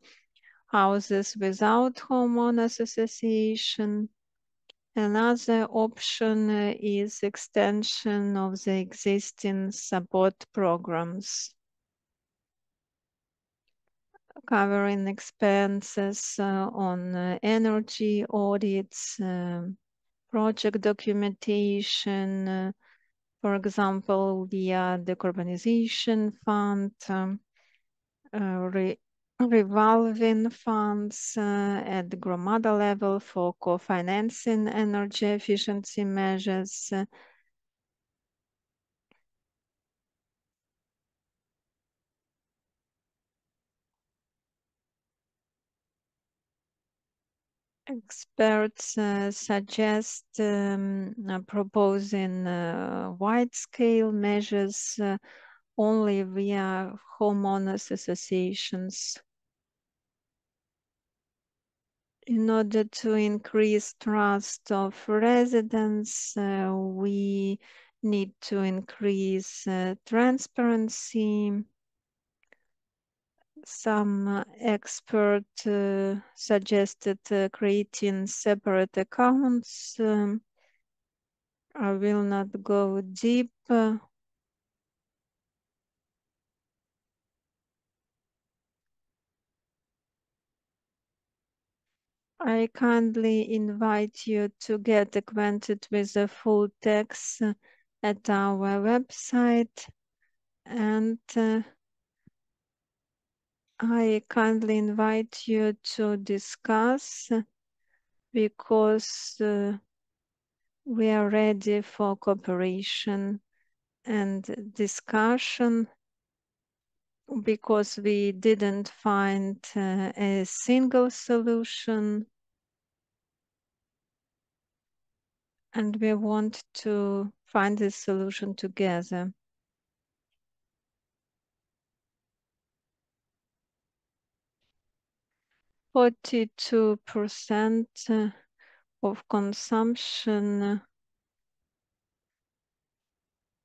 houses without homeowners association. Another option is extension of the existing support programs, covering expenses on energy audits, project documentation, for example, via the decarbonization fund, revolving funds at the Gromada level for co-financing energy efficiency measures. Experts suggest proposing wide-scale measures only via homeowners associations. In order to increase trust of residents, we need to increase transparency. Some expert suggested creating separate accounts. I will not go deep. I kindly invite you to get acquainted with the full text at our website, and I kindly invite you to discuss, because we are ready for cooperation and discussion, because we didn't find a single solution, and we want to find a solution together. 42% of consumption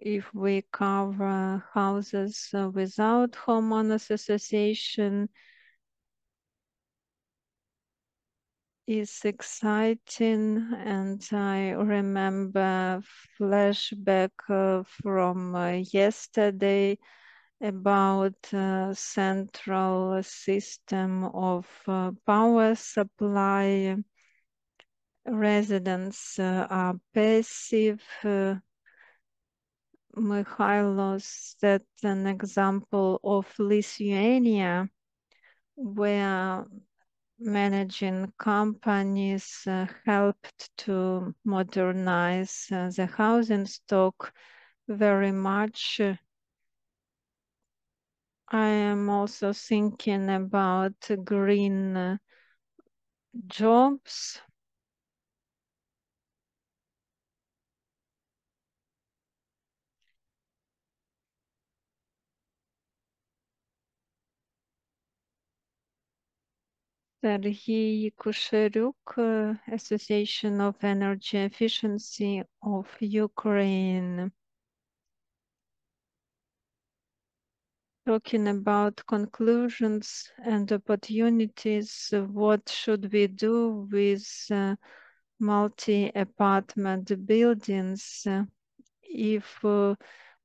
if we cover houses without homeowners association is exciting, and I remember flashback from yesterday about central system of power supply. Residents are passive. Mikhailos set an example of Lithuania, where managing companies helped to modernize the housing stock very much. I am also thinking about green jobs. Serhiy Kusheryuk, Association of Energy Efficiency of Ukraine. Talking about conclusions and opportunities, what should we do with multi-apartment buildings? If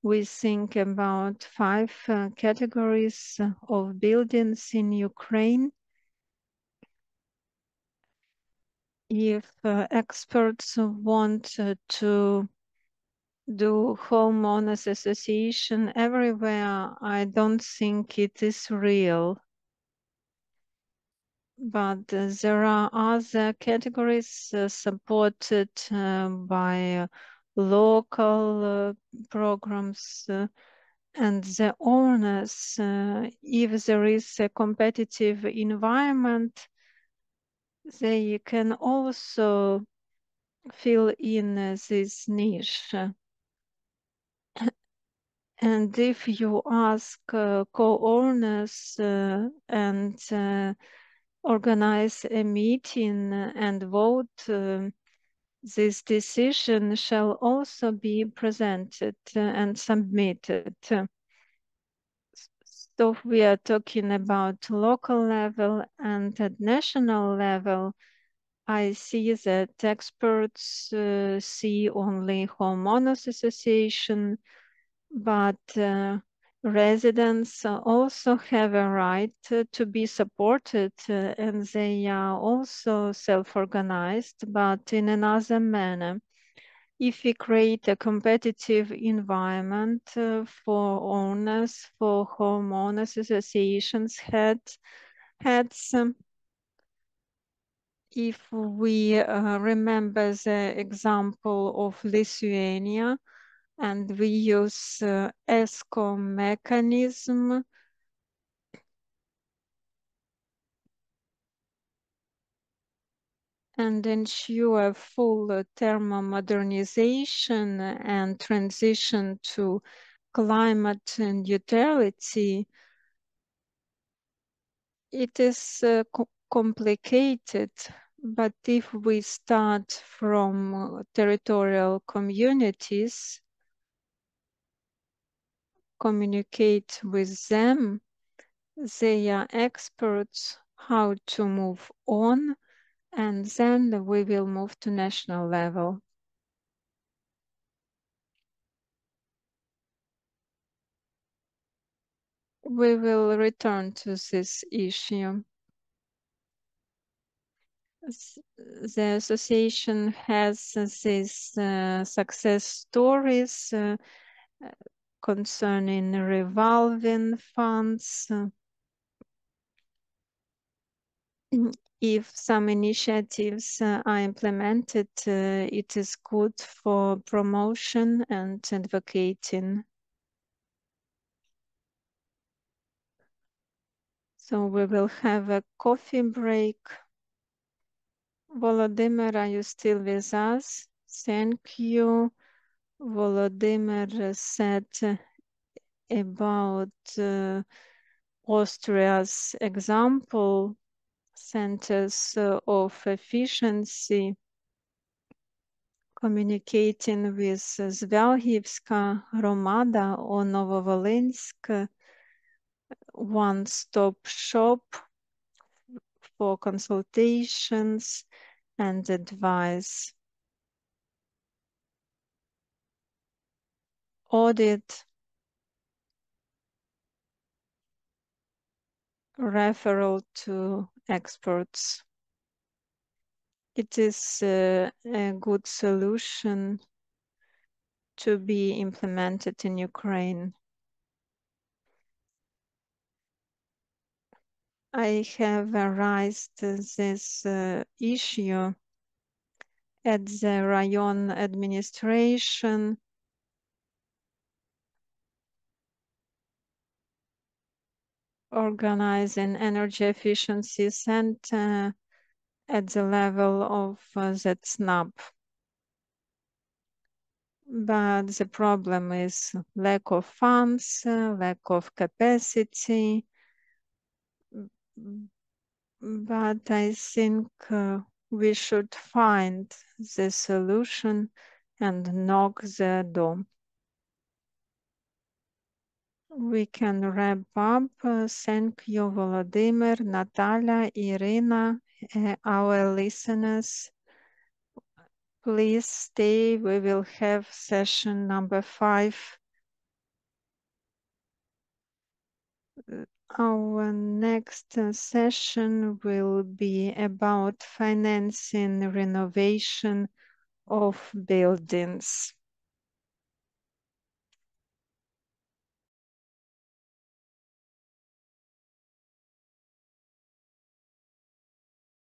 we think about 5 categories of buildings in Ukraine, if experts want to do homeowners association everywhere, I don't think it is real. But there are other categories supported by local programs, and the owners, if there is a competitive environment, they can also fill in this niche. And if you ask co-owners and organize a meeting and vote, this decision shall also be presented and submitted. So we are talking about local level, and at national level, I see that experts see only homeowners association, but residents also have a right to be supported, and they are also self-organized, but in another manner. If we create a competitive environment for owners, for homeowners associations heads, if we remember the example of Lithuania, and we use ESCO mechanism, and ensure full thermomodernization and transition to climate neutrality, it is complicated, but if we start from territorial communities, communicate with them, they are experts how to move on, and then we will move to national level. We will return to this issue. The association has these success stories concerning revolving funds. If some initiatives are implemented, it is good for promotion and advocating. So we will have a coffee break. Volodymyr, are you still with us? Thank you. Volodymyr said about Austria's example, centers of efficiency, communicating with Zvyagivska, Romada or Novovolinsk, one-stop shop for consultations and advice. Audit, referral to experts. It is a good solution to be implemented in Ukraine. I have raised this issue at the Rayon administration. Organizing energy efficiency center at the level of the TSNAP. But the problem is lack of funds, lack of capacity. But I think we should find the solution and knock the door. We can wrap up. Thank you, Volodymyr, Nataliia, Iryna, our listeners. Please stay. We will have session number 5. Our next session will be about financing renovation of buildings.